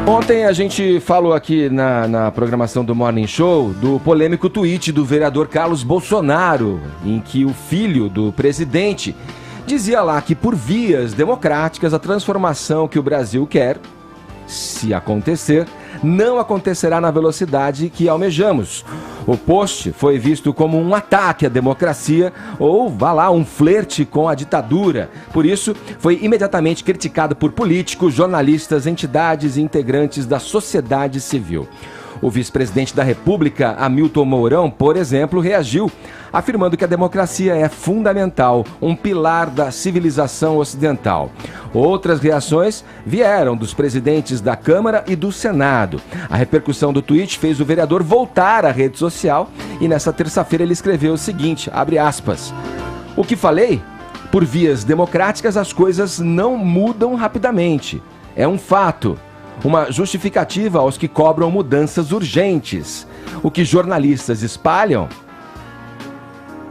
Ontem a gente falou aqui na programação do Morning Show do polêmico tweet do vereador Carlos Bolsonaro, em que o filho do presidente dizia lá que por vias democráticas a transformação que o Brasil quer, se acontecer, não acontecerá na velocidade que almejamos. O post foi visto como um ataque à democracia ou, vá lá, um flerte com a ditadura. Por isso, foi imediatamente criticado por políticos, jornalistas, entidades e integrantes da sociedade civil. O vice-presidente da República, Hamilton Mourão, por exemplo, reagiu, afirmando que a democracia é fundamental, um pilar da civilização ocidental. Outras reações vieram dos presidentes da Câmara e do Senado. A repercussão do tweet fez o vereador voltar à rede social e nessa terça-feira ele escreveu o seguinte, abre aspas, "O que falei? Por vias democráticas as coisas não mudam rapidamente. É um fato. Uma justificativa aos que cobram mudanças urgentes. O que jornalistas espalham...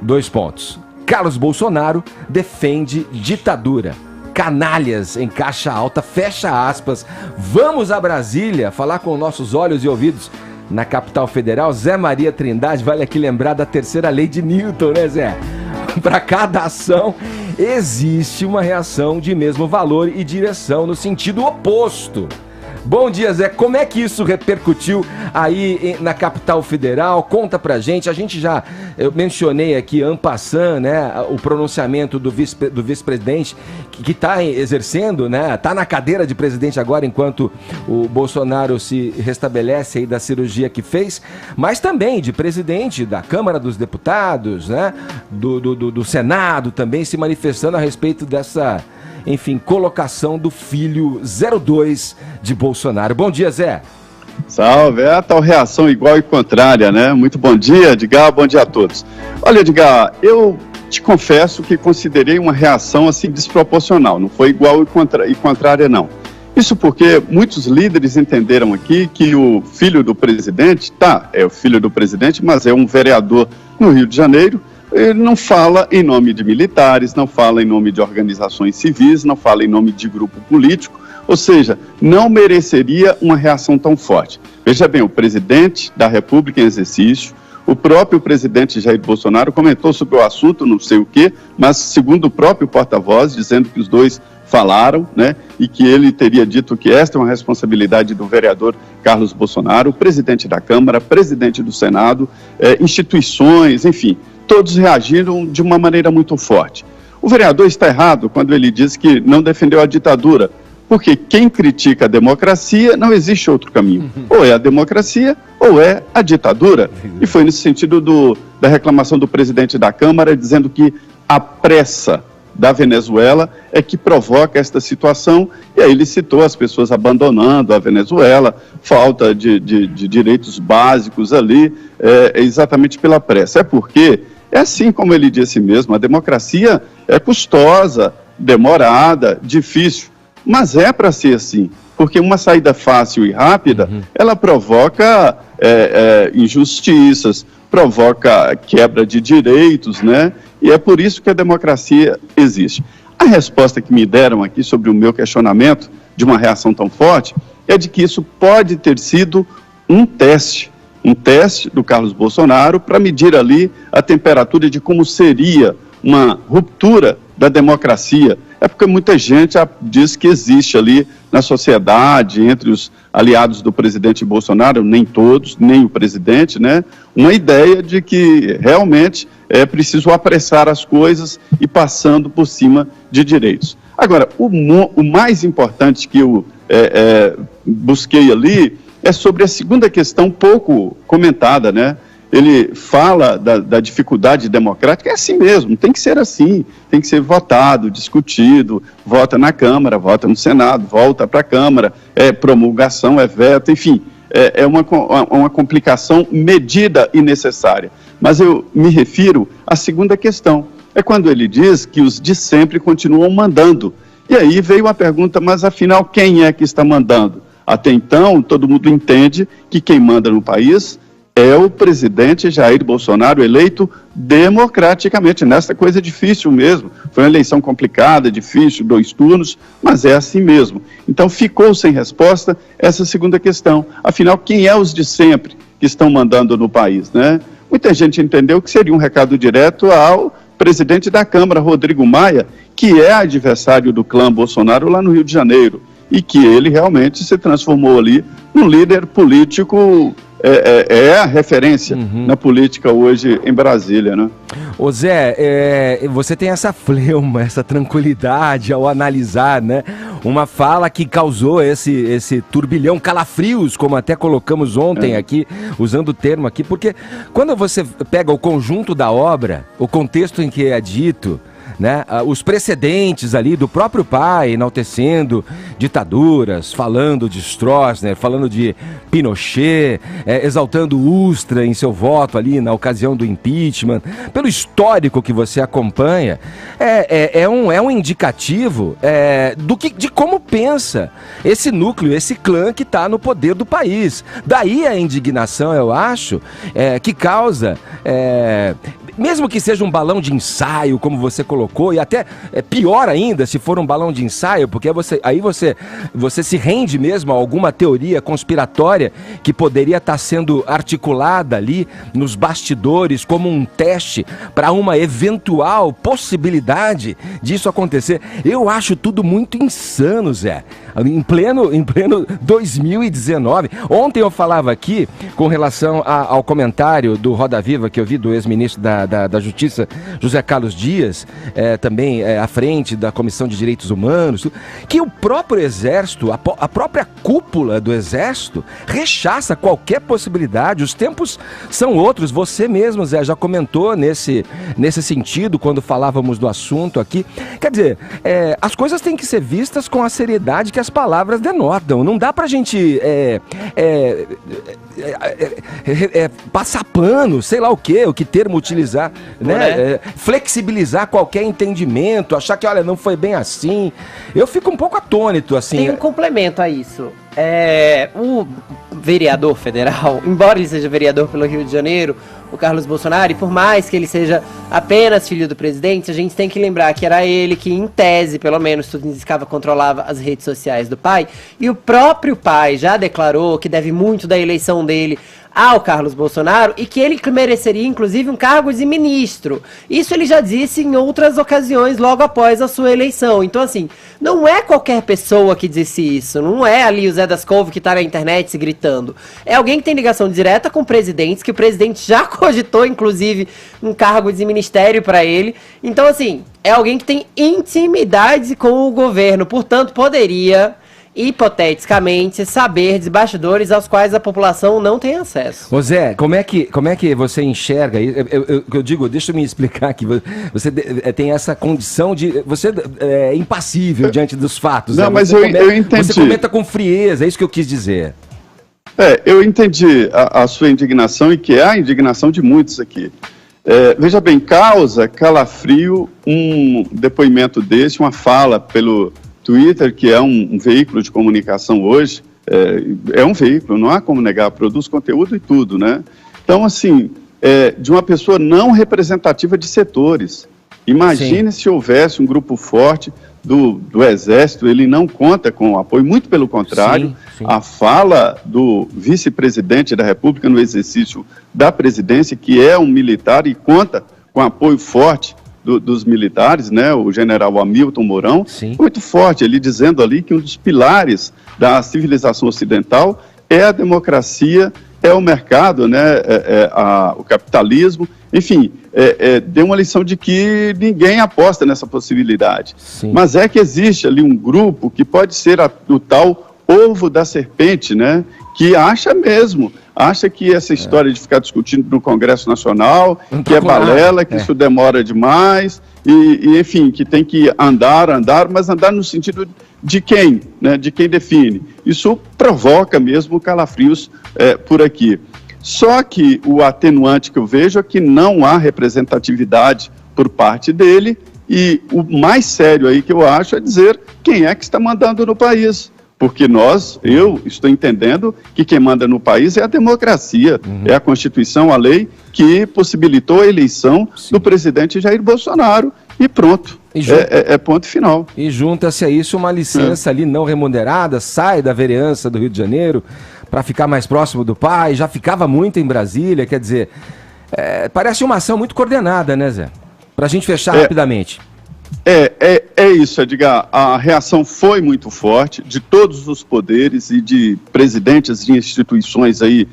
Dois pontos. Carlos Bolsonaro defende ditadura. Canalhas em caixa alta, fecha aspas. Vamos a Brasília falar com nossos olhos e ouvidos. Na capital federal, Zé Maria Trindade, vale aqui lembrar da terceira lei de Newton, né, Zé? Para cada ação existe uma reação de mesmo valor e direção no sentido oposto. Bom dia, Zé. Como é que isso repercutiu aí na capital federal? Conta pra gente. Eu mencionei aqui, en passant, né, o pronunciamento do vice-presidente que está exercendo, né, tá na cadeira de presidente agora enquanto o Bolsonaro se restabelece aí da cirurgia que fez, mas também de presidente da Câmara dos Deputados, né, do Senado também se manifestando a respeito dessa... Enfim, colocação do filho 02 de Bolsonaro. Bom dia, Zé. Salve, é a tal reação igual e contrária, né? Muito bom dia, Edgar, bom dia a todos. Olha, Edgar, eu te confesso que considerei uma reação assim desproporcional, não foi igual e contrária, não. Isso porque muitos líderes entenderam aqui que o filho do presidente, é o filho do presidente, mas é um vereador no Rio de Janeiro. Ele não fala em nome de militares, não fala em nome de organizações civis, não fala em nome de grupo político, ou seja, não mereceria uma reação tão forte. Veja bem, o presidente da República em exercício, o próprio presidente Jair Bolsonaro comentou sobre o assunto, não sei o quê, mas segundo o próprio porta-voz, dizendo que os dois falaram, né, e que ele teria dito que esta é uma responsabilidade do vereador Carlos Bolsonaro, o presidente da Câmara, presidente do Senado, instituições, enfim, todos reagiram de uma maneira muito forte. O vereador está errado quando ele diz que não defendeu a ditadura, porque quem critica a democracia, não existe outro caminho. Ou é a democracia, ou é a ditadura. E foi nesse sentido da reclamação do presidente da Câmara, dizendo que a pressa da Venezuela é que provoca esta situação, e aí ele citou as pessoas abandonando a Venezuela, falta de direitos básicos ali, exatamente pela pressa. É porque, é assim como ele disse mesmo, a democracia é custosa, demorada, difícil, mas é para ser assim, porque uma saída fácil e rápida, ela provoca injustiças, provoca quebra de direitos, né? E é por isso que a democracia existe. A resposta que me deram aqui sobre o meu questionamento de uma reação tão forte é de que isso pode ter sido um teste do Carlos Bolsonaro para medir ali a temperatura de como seria uma ruptura da democracia. É porque muita gente diz que existe ali na sociedade, entre os aliados do presidente Bolsonaro, nem todos, nem o presidente, né, uma ideia de que realmente é preciso apressar as coisas e passando por cima de direitos. Agora, o mais importante que eu busquei ali é sobre a segunda questão pouco comentada, né? Ele fala da dificuldade democrática, é assim mesmo, tem que ser assim, tem que ser votado, discutido, vota na Câmara, vota no Senado, volta para a Câmara, é promulgação, é veto, enfim, é uma complicação medida e necessária. Mas eu me refiro à segunda questão, é quando ele diz que os de sempre continuam mandando. E aí veio a pergunta, mas afinal quem é que está mandando? Até então, todo mundo entende que quem manda no país é o presidente Jair Bolsonaro eleito democraticamente. Nessa coisa difícil mesmo. Foi uma eleição complicada, difícil, 2 turnos, mas é assim mesmo. Então ficou sem resposta essa segunda questão. Afinal, quem é os de sempre que estão mandando no país, né? Muita gente entendeu que seria um recado direto ao presidente da Câmara, Rodrigo Maia, que é adversário do clã Bolsonaro lá no Rio de Janeiro, e que ele realmente se transformou ali num líder político, é a referência na política hoje em Brasília, né? Ô Zé, você tem essa fleuma, essa tranquilidade ao analisar, né? Uma fala que causou esse turbilhão, calafrios, como até colocamos ontem aqui, usando o termo aqui, porque quando você pega o conjunto da obra, o contexto em que é dito, né, os precedentes ali do próprio pai enaltecendo ditaduras, falando de Stroessner, falando de Pinochet, exaltando Ustra em seu voto ali na ocasião do impeachment, pelo histórico que você acompanha, é um indicativo de como pensa esse núcleo, esse clã que está no poder do país. Daí a indignação, eu acho, que causa... mesmo que seja um balão de ensaio, como você colocou, e até pior ainda se for um balão de ensaio, porque aí você se rende mesmo a alguma teoria conspiratória que poderia estar sendo articulada ali nos bastidores como um teste para uma eventual possibilidade disso acontecer. Eu acho tudo muito insano, Zé. Em pleno 2019. Ontem eu falava aqui com relação ao comentário do Roda Viva que eu vi do ex-ministro da Justiça, José Carlos Dias, também à frente da Comissão de Direitos Humanos, que o próprio Exército, a própria cúpula do Exército, rechaça qualquer possibilidade. Os tempos são outros. Você mesmo, Zé, já comentou nesse sentido quando falávamos do assunto aqui. Quer dizer, as coisas têm que ser vistas com a seriedade que as palavras denotam. Não dá pra gente passar pano, sei lá o que termo utilizar, né? Flexibilizar qualquer entendimento, achar que, olha, não foi bem assim. Eu fico um pouco atônito, assim. Tem um complemento a isso. O vereador federal, embora ele seja vereador pelo Rio de Janeiro, o Carlos Bolsonaro, e por mais que ele seja apenas filho do presidente, a gente tem que lembrar que era ele que, em tese, pelo menos, tudo indicava, controlava as redes sociais do pai, e o próprio pai já declarou que deve muito da eleição dele ao Carlos Bolsonaro e que ele mereceria, inclusive, um cargo de ministro. Isso ele já disse em outras ocasiões, logo após a sua eleição. Então, assim, não é qualquer pessoa que disse isso, não é ali o Zé das Couve que tá na internet se gritando. É alguém que tem ligação direta com presidentes, que o presidente já cogitou, inclusive, um cargo de ministério para ele. Então, assim, é alguém que tem intimidade com o governo, portanto, poderia... hipoteticamente, saber de bastidores aos quais a população não tem acesso. Ô Zé, como é que você enxerga isso? Eu digo, deixa eu me explicar aqui. Você tem essa condição de... Você é impassível diante dos fatos. Não, né? mas eu entendi. Você comenta com frieza, é isso que eu quis dizer. Eu entendi a sua indignação e que é a indignação de muitos aqui. Veja bem, causa calafrio um depoimento desse, uma fala pelo Twitter, que é um veículo de comunicação hoje, é um veículo, não há como negar, produz conteúdo e tudo, né? Então, assim, de uma pessoa não representativa de setores. Imagine se houvesse um grupo forte do Exército, ele não conta com o apoio, muito pelo contrário, sim. A fala do vice-presidente da República no exercício da presidência, que é um militar e conta com apoio forte dos militares, né, o general Hamilton Mourão, sim. Muito forte, ele dizendo ali que um dos pilares da civilização ocidental é a democracia, é o mercado, né, o capitalismo, enfim, deu uma lição de que ninguém aposta nessa possibilidade. Sim. Mas é que existe ali um grupo que pode ser o tal ovo da serpente, né, que acha que essa história de ficar discutindo no Congresso Nacional, que é balela, que isso demora demais, e enfim, que tem que andar, mas andar no sentido de quem, né, de quem define. Isso provoca mesmo calafrios por aqui. Só que o atenuante que eu vejo é que não há representatividade por parte dele, e o mais sério aí que eu acho é dizer quem é que está mandando no país. Porque eu estou entendendo que quem manda no país é a democracia, é a Constituição, a lei que possibilitou a eleição do presidente Jair Bolsonaro e pronto, é ponto final. E junta-se a isso uma licença ali não remunerada, sai da vereança do Rio de Janeiro para ficar mais próximo do pai, já ficava muito em Brasília, quer dizer, parece uma ação muito coordenada, né, Zé? Para a gente fechar rapidamente. É isso, Edgar. A reação foi muito forte de todos os poderes e de presidentes de instituições aí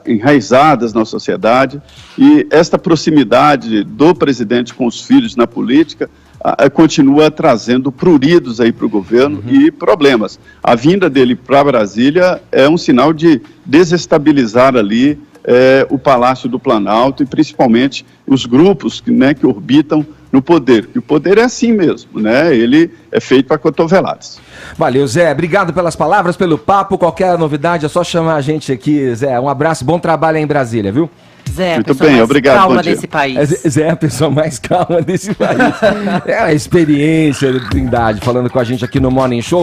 enraizadas na sociedade. E esta proximidade do presidente com os filhos na política continua trazendo pruridos aí para o governo e problemas. A vinda dele para Brasília é um sinal de desestabilizar ali o Palácio do Planalto e principalmente os grupos que orbitam no poder. E o poder é assim mesmo, né? Ele é feito para cotoveladas. Valeu, Zé. Obrigado pelas palavras, pelo papo. Qualquer novidade é só chamar a gente aqui, Zé. Um abraço, bom trabalho aí em Brasília, viu? Zé, muito a pessoa bem, mais obrigado, calma desse país. Zé é a pessoa mais calma desse país. É a experiência do Trindade falando com a gente aqui no Morning Show.